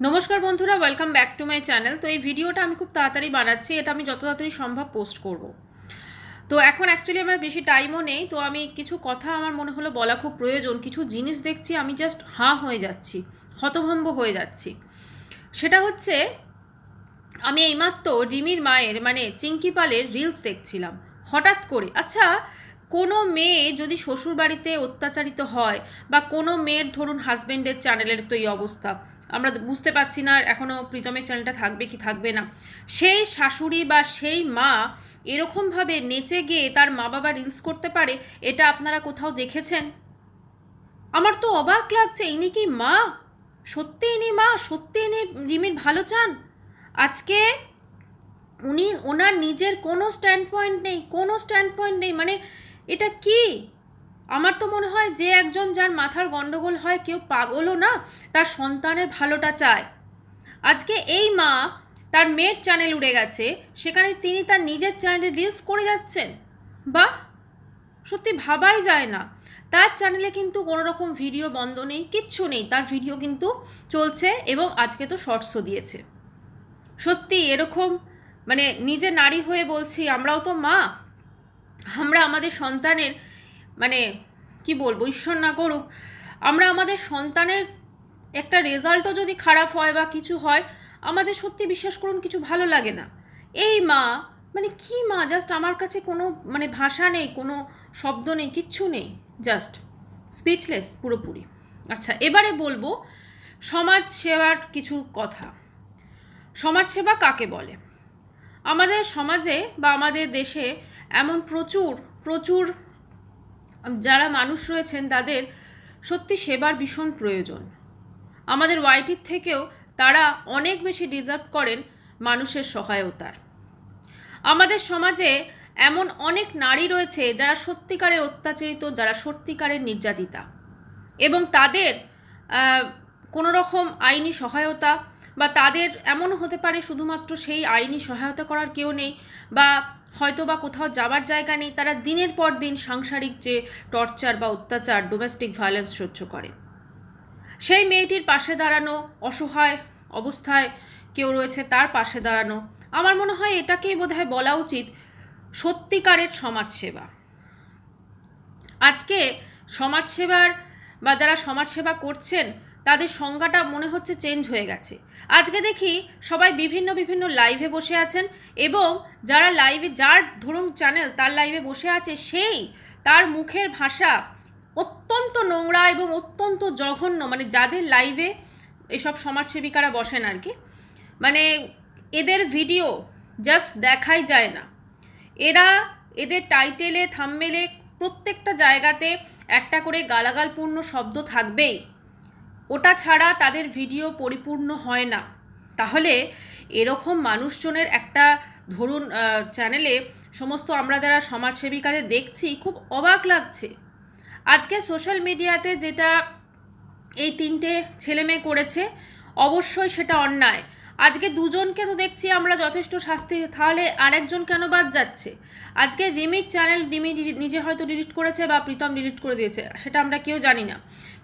নমস্কার বন্ধুরা, welcome back to my channel. তো এই ভিডিওটা আমি খুব তাড়াতাড়ি বানাচ্ছি, এটা আমি যত তাড়াতাড়ি সম্ভব পোস্ট করব। তো এখন অ্যাকচুয়ালি আমার বেশি টাইমও নেই, তো আমি কিছু কথা আমার মনে হলো বলা খুব প্রয়োজন। কিছু জিনিস দেখছি, আমি জাস্ট হাঁ হয়ে যাচ্ছি, হতভম্ব হয়ে যাচ্ছি। সেটা হচ্ছে, আমি এইমাত্র রিমির মায়ের মানে চিঙ্কি পালের রিলস দেখছিলাম। হঠাৎ করে, আচ্ছা, কোনো মেয়ে যদি শ্বশুরবাড়িতে অত্যাচারিত হয় বা কোনো মেয়ের ধরুন হাজব্যান্ডের চ্যানেলের তো এই অবস্থা, আমরা বুঝতে পারছি না এখনও প্রীতমের চ্যানেলটা থাকবে কি থাকবে না, সেই শাশুড়ি বা সেই মা এরকমভাবে নেচে গিয়ে তার মা বাবা রিলস করতে পারে, এটা আপনারা কোথাও দেখেছেন? আমার তো অবাক লাগছে, ইনি কি মা? সত্যি ইনি মা? সত্যি ইনি রিমির ভালো চান? আজকে ওনার নিজের কোনো স্ট্যান্ড পয়েন্ট নেই, মানে এটা কি? আমার তো মনে হয় যে একজন যার মাথার গন্ডগোল হয়, কেউ পাগলও না, তার সন্তানের ভালোটা চায়। আজকে এই মা, তার মেয়ের চ্যানেল উড়ে গেছে, সেখানে তিনি তার নিজের চ্যানেলে রিলস করে যাচ্ছেন। বাহ, সত্যি ভাবাই যায় না। তার চ্যানেলে কিন্তু কোনো রকম ভিডিও বন্ধ নেই, কিচ্ছু নেই, তার ভিডিও কিন্তু চলছে, এবং আজকে তো শর্টসও দিয়েছে। সত্যি এরকম, মানে নিজে নারী হয়ে বলছি, আমরাও তো মা, আমরা আমাদের সন্তানের, মানে কি বলবো, ঈশ্বর না করুক, আমরা আমাদের সন্তানের একটা রেজাল্টও যদি খারাপ হয় বা কিছু হয়, আমাদের সত্যি বিশ্বাস করুন কিছু ভালো লাগে না। এই মা, মানে কি মা, জাস্ট আমার কাছে কোনো মানে ভাষা নেই, কোনো শব্দ নেই, কিচ্ছু নেই, জাস্ট স্পিচলেস পুরোপুরি। আচ্ছা, এবারে বলবো সমাজ সেবার কিছু কথা। সমাজসেবা কাকে বলে? আমাদের সমাজে বা আমাদের দেশে এমন প্রচুর প্রচুর যারা মানুষ রয়েছেন, তাদের সত্যি সেবার ভীষণ প্রয়োজন। আমাদের ওয়াইটির থেকেও তারা অনেক বেশি ডিজার্ভ করেন মানুষের সহায়তার। আমাদের সমাজে এমন অনেক নারী রয়েছে যারা সত্যিকারের অত্যাচারিত, যারা সত্যিকারের নির্যাতিতা, এবং তাদের কোনো রকম আইনি সহায়তা, বা তাদের এমনও হতে পারে শুধুমাত্র সেই আইনি সহায়তা করার কেউ নেই, বা হয়তো বা কোথাও যাবার জায়গা নেই, তারা দিনের পর দিন সাংসারিক যে টর্চার বা অত্যাচার, ডোমেস্টিক ভায়োলেন্স সহ্য করে। সেই মেয়েটির পাশে দাঁড়ানো, অসহায় অবস্থায় কেউ রয়েছে তার পাশে দাঁড়ানো, আমার মনে হয় এটাকেই বোধহয় বলা উচিত সত্যিকারের সমাজসেবা। আজকে সমাজসেবার বা যারা সমাজসেবা করছেন, তাদের সংজ্ঞাটা মনে হচ্ছে চেঞ্জ হয়ে গেছে। আজকে দেখি সবাই বিভিন্ন বিভিন্ন লাইভে বসে আছেন, এবং যারা লাইভে, যার ধরুন চ্যানেল তার লাইভে বসে আছে, সেই তার মুখের ভাষা অত্যন্ত নোংরা এবং অত্যন্ত জঘন্য, মানে যাদের লাইভে এসব সমাজসেবিকারা বসেন আর কি, মানে এদের ভিডিও জাস্ট দেখাই যায় না। এরা, এদের টাইটেলে, থাম্বনেলে, প্রত্যেকটা জায়গাতে একটা করে গালাগালপূর্ণ শব্দ থাকবেই, ওটা ছাড়া তাদের ভিডিও পরিপূর্ণ হয় না। তাহলে এরকম মানুষজনের একটা ধরুন চ্যানেলে সমস্ত আমরা যারা সমাজসেবিকাদের দেখছি, খুব অবাক লাগছে। আজকে সোশ্যাল মিডিয়াতে যেটা এই তিনটে ছেলে মেয়ে করেছে, অবশ্যই সেটা অন্যায়। আজকে দুজনকে তো দেখছি আমরা যথেষ্ট শাস্তি, তাহলে আরেকজন কেন বাদ যাচ্ছে? আজকে রিমির চ্যানেল রিমি নিজে হয়তো ডিলিট করেছে বা প্রীতম ডিলিট করে দিয়েছে, সেটা আমরা কেউ জানি না,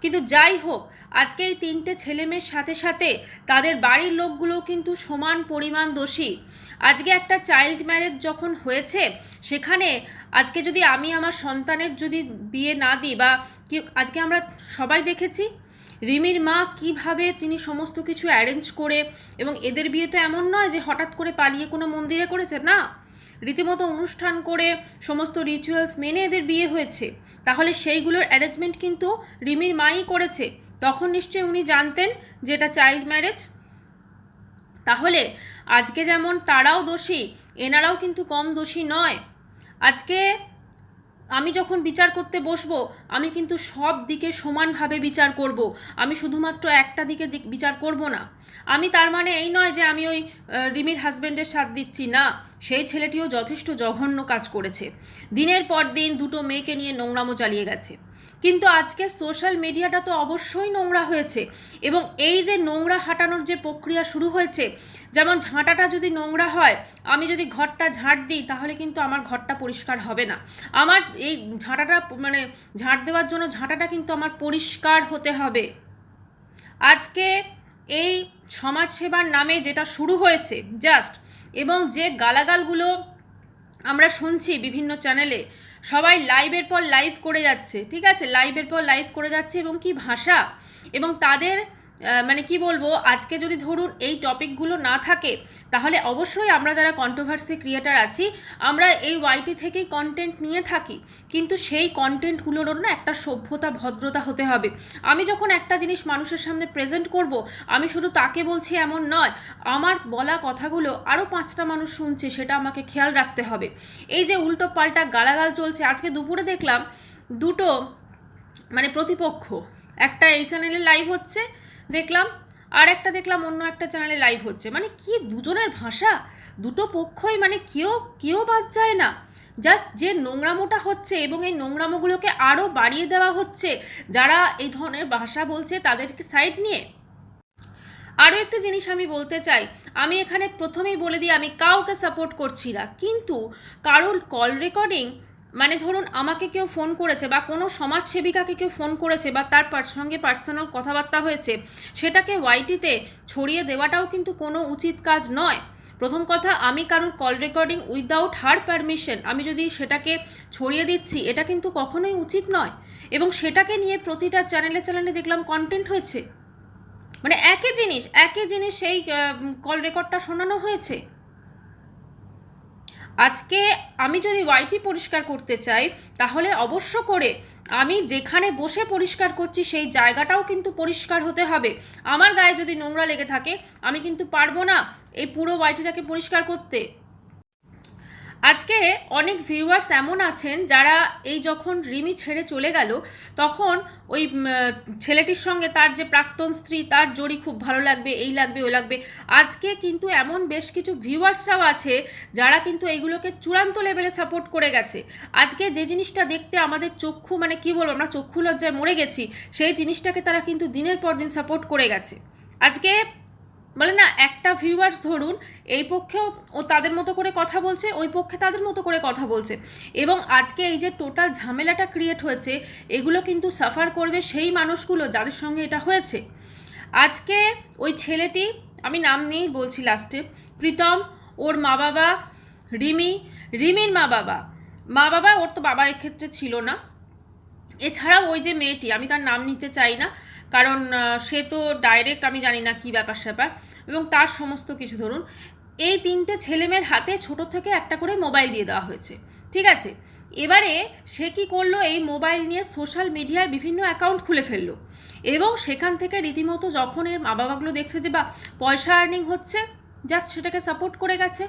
কিন্তু যাই হোক, আজকে এই তিনটে ছেলে মেয়ের সাথে সাথে তাদের বাড়ির লোকগুলো কিন্তু সমান পরিমাণ দোষী। আজকে একটা চাইল্ড ম্যারেজ যখন হয়েছে, সেখানে আজকে যদি আমি আমার সন্তানের যদি বিয়ে না দিই বা কি, আজকে আমরা সবাই দেখেছি রিমির মা কিভাবে তিনি সমস্ত কিছু অ্যারেঞ্জ করে, এবং এদের বিয়ে তো এমন নয় যে হঠাৎ করে পালিয়ে কোনো মন্দিরে করেছে, না, রীতিমতো অনুষ্ঠান করে সমস্ত রিচুয়ালস মেনে এদের বিয়ে হয়েছে। তাহলে সেইগুলোর অ্যারেঞ্জমেন্ট কিন্তু রিমির মাই করেছে। তখন নিশ্চয়ই উনি জানতেন যে এটা চাইল্ড ম্যারেজ। তাহলে আজকে যেমন তারাও দোষী, এনারাও কিন্তু কম দোষী নয়। আজকে আমি যখন বিচার করতে বসবো, আমি কিন্তু সব দিকে সমানভাবে বিচার করব, আমি শুধুমাত্র একটা দিকে বিচার করব না। আমি তার মানে এই নয় যে আমি ওই রিমির হাজব্যান্ডের সাথ দিচ্ছি না, সেই ছেলেটিও যথেষ্ট জঘন্য কাজ করেছে, দিনের পর দিন দুটো মেয়েকে নিয়ে নোংরামো চালিয়ে গেছে। কিন্তু আজকে সোশ্যাল মিডিয়াটা তো অবশ্যই নোংরা হয়েছে, এবং এই যে নোংরা হাঁটানোর যে প্রক্রিয়া শুরু হয়েছে, যেমন ঝাঁটাটা যদি নোংরা হয়, আমি যদি ঘরটা ঝাঁট দিই, তাহলে কিন্তু আমার ঘরটা পরিষ্কার হবে না। আমার এই ঝাঁটাটা, মানে ঝাঁট দেওয়ার জন্য ঝাঁটাটা কিন্তু আমার পরিষ্কার হতে হবে। আজকে এই সমাজসেবার নামে যেটা শুরু হয়েছে জাস্ট, এবং যে গালাগালগুলো আমরা শুনছি বিভিন্ন চ্যানেলে, সবাই লাইভের পর লাইভ করে যাচ্ছে, ঠিক আছে, লাইভের পর লাইভ করে যাচ্ছে, এবং কি ভাষা, এবং তাদের মানে কি বলবো, আজকে যদি ধরুন এই টপিকগুলো না থাকে তাহলে অবশ্যই আমরা যারা কন্ট্রোভার্সি ক্রিয়েটার আছি আমরা এই ওয়াইটি থেকেই কন্টেন্ট নিয়ে থাকি, কিন্তু সেই কন্টেন্টগুলোরও না একটা সভ্যতা ভদ্রতা হতে হবে। আমি যখন একটা জিনিস মানুষের সামনে প্রেজেন্ট করব, আমি শুধু তাকে বলছি এমন নয়, আমার বলা কথাগুলো আরও 5টা মানুষ শুনছে, সেটা আমাকে খেয়াল রাখতে হবে। এই যে উল্টো পাল্টা গালাগাল চলছে, আজকে দুপুরে দেখলাম দুটো মানে প্রতিপক্ষ, একটা এই চ্যানেলে লাইভ হচ্ছে দেখলাম, আর একটা দেখলাম অন্য একটা চ্যানেলে লাইভ হচ্ছে, মানে কি দুজনের ভাষা, দুটো পক্ষই মানে কেউ বাদ যায় না। জাস্ট যে নোংরামোটা হচ্ছে, এবং এই নোংরামোগুলোকে আরও বাড়িয়ে দেওয়া হচ্ছে যারা এই ধরনের ভাষা বলছে তাদেরকে সাইড নিয়ে। আরও একটা জিনিস আমি বলতে চাই, আমি এখানে প্রথমেই বলে দিই আমি কাউকে সাপোর্ট করছি না, কিন্তু কারোর কল রেকর্ডিং মানে ধরুন আমাকে কেউ ফোন করেছে বা কোনো সমাজসেবিকাকে কেউ ফোন করেছে বা তার সঙ্গে পার্সোনাল কথাবার্তা হয়েছে, সেটাকে ওয়াইটিতে ছড়িয়ে দেওয়াটাও কিন্তু কোনো উচিত কাজ নয়। প্রথম কথা, আমি কারোর কল রেকর্ডিং উইদাউট হার পারমিশন আমি যদি সেটাকে ছড়িয়ে দিচ্ছি, এটা কিন্তু কখনোই উচিত নয়, এবং সেটাকে নিয়ে প্রতিটা চ্যানেলে দেখলাম কন্টেন্ট হয়েছে, মানে একই জিনিস সেই কল রেকর্ডটা শোনানো হয়েছে। আজকে আমি যদি ওয়াইটি পরিষ্কার করতে চাই তাহলে অবশ্য করে আমি যেখানে বসে পরিষ্কার করছি সেই জায়গাটাও কিন্তু পরিষ্কার হতে হবে। আমার গায়ে যদি নোংরা লেগে থাকে আমি কিন্তু পারবো না এই পুরো ওয়াইটিটাকে পরিষ্কার করতে। আজকে অনেক ভিউয়ার্স এমন আছেন যারা এই যখন রিমি ছেড়ে চলে গেল তখন ওই ছেলেটির সঙ্গে তার যে প্রাক্তন স্ত্রী তার জড়ি খুব ভালো লাগবে, এই লাগবে ওই লাগবে। আজকে কিন্তু এমন বেশ কিছু ভিউয়ার্সরাও আছে যারা কিন্তু এইগুলোকে চূড়ান্ত লেভেলে সাপোর্ট করে গেছে। আজকে যে জিনিসটা দেখতে আমাদের চক্ষু মানে কি বলবো, আমরা চক্ষু লজ্জায় মরে গেছি, সেই জিনিসটাকে তারা কিন্তু দিনের পর দিন সাপোর্ট করে গেছে। আজকে বলে না, একটা ভিউয়ার্স ধরুন এই পক্ষেও ও তাদের মতো করে কথা বলছে, ওই পক্ষে তাদের মতো করে কথা বলছে, এবং আজকে এই যে টোটাল ঝামেলাটা ক্রিয়েট হয়েছে এগুলো কিন্তু সাফার করবে সেই মানুষগুলো যাদের সঙ্গে এটা হয়েছে। আজকে ওই ছেলেটি, আমি নাম নিয়েই বলছি লাস্টে, প্রীতম, ওর মা বাবা, রিমির মা বাবা ওর তো বাবা এক্ষেত্রে ছিল না, এছাড়াও ওই যে মেয়েটি, আমি তার নাম নিতে চাই না কারণ সে তো ডাইরেক্ট আমি জানি না কী ব্যাপার স্যাপার, এবং তার সমস্ত কিছু ধরুন এই 3টে ছেলেমেয়ের হাতে ছোট থেকে একটা করে মোবাইল দিয়ে দেওয়া হয়েছে, ঠিক আছে। এবারে সে কি করলো, এই মোবাইল নিয়ে সোশ্যাল মিডিয়ায় বিভিন্ন অ্যাকাউন্ট খুলে ফেললো, এবং সেখান থেকে রীতিমতো যখন এর মা বাবাগুলো দেখছে যে বা পয়সা আর্নিং হচ্ছে, জাস্ট সেটাকে সাপোর্ট করে গেছে।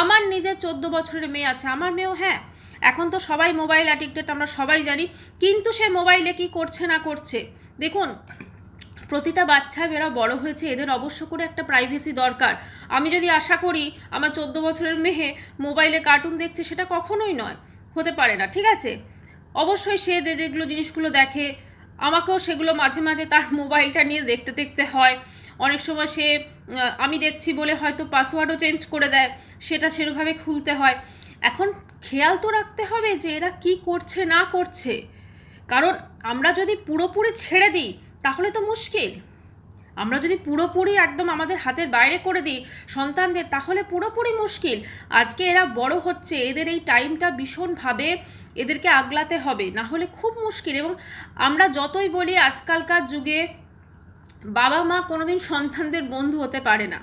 আমার নিজের 14 বছরের মেয়ে আছে, আমার মেয়েও, হ্যাঁ এখন তো সবাই মোবাইল অ্যাডিক্টেড আমরা সবাই জানি, কিন্তু সে মোবাইলে কি করছে না করছে দেখুন, প্রতিটা বাচ্চা এরা বড় হয়েছে, এদের অবশ্য করে একটা প্রাইভেসি দরকার। আমি যদি আশা করি আমার 14 বছরের মেয়ে মোবাইলে কার্টুন দেখছে, সেটা কখনোই নয়, হতে পারে না, ঠিক আছে। অবশ্যই সে যেগুলো জিনিসগুলো দেখে আমাকেও সেগুলো মাঝে মাঝে তার মোবাইলটা নিয়ে দেখতে হয়, অনেক সময় সে আমি দেখছি বলে হয়তো পাসওয়ার্ডও চেঞ্জ করে দেয়, সেটা সেরকমভাবে খুলতে হয়। এখন খেয়াল তো রাখতে হবে যে এরা কি করছে না করছে, কারণ আমরা যদি পুরোপুরি ছেড়ে দিই তাহলে তো মুশকিল, আমরা যদি পুরোপুরি একদম আমাদের হাতের বাইরে করে দিই সন্তানদের তাহলে পুরোপুরি মুশকিল। আজকে এরা বড় হচ্ছে, এদের এই টাইমটা ভীষণভাবে এদেরকে আগলাতে হবে, না হলে খুব মুশকিল। এবং আমরা যতই বলি আজকালকার যুগে বাবা মা কোনোদিন সন্তানদের বন্ধু হতে পারে না,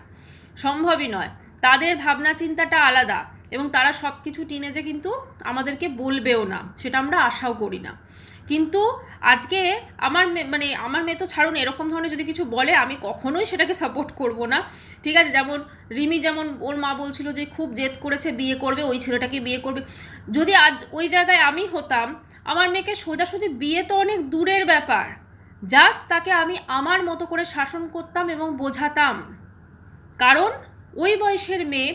সম্ভবই নয়, তাদের ভাবনা চিন্তাটা আলাদা, এবং তারা সব কিছু টিনেজে কিন্তু আমাদেরকে বলবেও না, সেটা আমরা আশাও করি না। কিন্তু আজকে আমার মেয়ে তো ছাড়ুন, এরকম ধরনের যদি কিছু বলে আমি কখনোই সেটাকে সাপোর্ট করব না, ঠিক আছে। যেমন রিমি, যেমন ওর মা বলছিল যে খুব জেদ করেছে বিয়ে করবে, ওই ছেলেটাকে বিয়ে করবে, যদি আজ ওই জায়গায় আমি হতাম আমার মেয়েকে সোজাসুজি বিয়ে তো অনেক দূরের ব্যাপার, জাস্ট তাকে আমি আমার মতো করে শাসন করতাম এবং বোঝাতাম, কারণ ওই বয়সের মেয়ে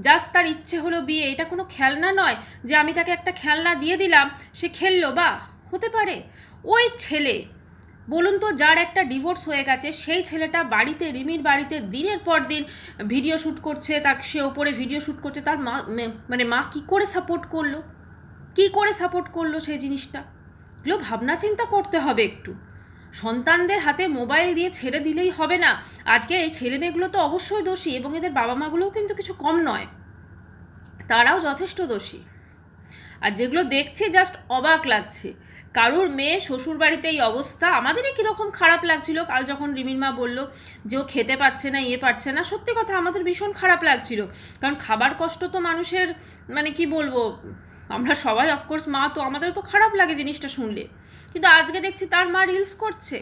জাস্ট তার ইচ্ছে হলো বিয়ে, এটা কোনো খেলনা নয় যে আমি তাকে একটা খেলনা দিয়ে দিলাম সে খেললো, বা হতে পারে ওই ছেলে বলুন তো যার একটা ডিভোর্স হয়ে গেছে সেই ছেলেটা বাড়িতে, রিমির বাড়িতে দিনের পর দিন ভিডিও শ্যুট করছে, তাকে সে ওপরে ভিডিও শ্যুট করছে, তার মা কী করে সাপোর্ট করলো সেই জিনিসটা, এগুলো ভাবনা চিন্তা করতে হবে একটু। সন্তানদের হাতে মোবাইল দিয়ে ছেড়ে দিলেই হবে না। আজকে এই ছেলেমেয়েগুলো তো অবশ্যই দোষী, এবং এদের বাবা মাগুলোও কিন্তু কিছু কম নয়, তারাও যথেষ্ট দোষী। আর যেগুলো দেখছি জাস্ট অবাক লাগছে। কারুর মেয়ে শ্বশুর বাড়িতে এই অবস্থা, আমাদেরই কীরকম খারাপ লাগছিল কাল যখন রিমির মা বললো যে ও খেতে পাচ্ছে না, পারছে না। সত্যি কথা আমাদের ভীষণ খারাপ লাগছিল, কারণ খাবার কষ্ট তো মানুষের, মানে কি বলবো, আমরা সবাই অফকোর্স মা, তো আমাদের তো খারাপ লাগে জিনিসটা শুনলে। কিন্তু আজকে দেখছি তার মা রিলস করছে,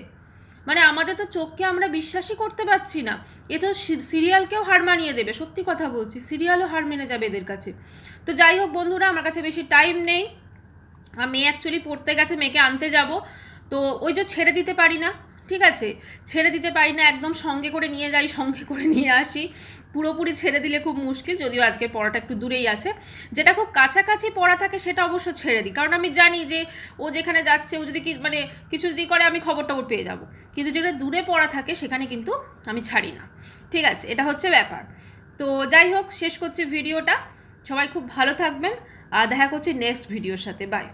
মানে আমাদের তো চোখকে আমরা বিশ্বাসই করতে পারছি না। এ তো সিরিয়ালকেও হার মানিয়ে দেবে, সত্যি কথা বলছি, সিরিয়ালও হার মেনে যাবে এদের কাছে। তো যাই হোক বন্ধুরা, আমার কাছে বেশি টাইম নেই, মেয়ে অ্যাকচুয়ালি পড়তে গেছে, মেয়েকে আনতে যাব। তো ওই যে ছেড়ে দিতে পারি না, ঠিক আছে, ছেড়ে দিতে পারি না, একদম সঙ্গে করে নিয়ে যাই, সঙ্গে করে নিয়ে আসি। পুরোপুরি ছেড়ে দিলে খুব মুশকিল, যদিও আজকে পড়াটা একটু দূরেই আছে। যেটা খুব কাছাকাছি পড়া থাকে সেটা অবশ্য ছেড়ে দিই, কারণ আমি জানি যে ও যেখানে যাচ্ছে, ও যদি মানে কিছু যদি করে আমি খবর টবর পেয়ে যাব। কিন্তু যেটা দূরে পড়া থাকে সেখানে কিন্তু আমি ছাড়ি না, ঠিক আছে, এটা হচ্ছে ব্যাপার। তো যাই হোক, শেষ করছি ভিডিওটা। সবাই খুব ভালো থাকবেন, আর দেখা করছি নেক্সট ভিডিওর সাথে। বাই।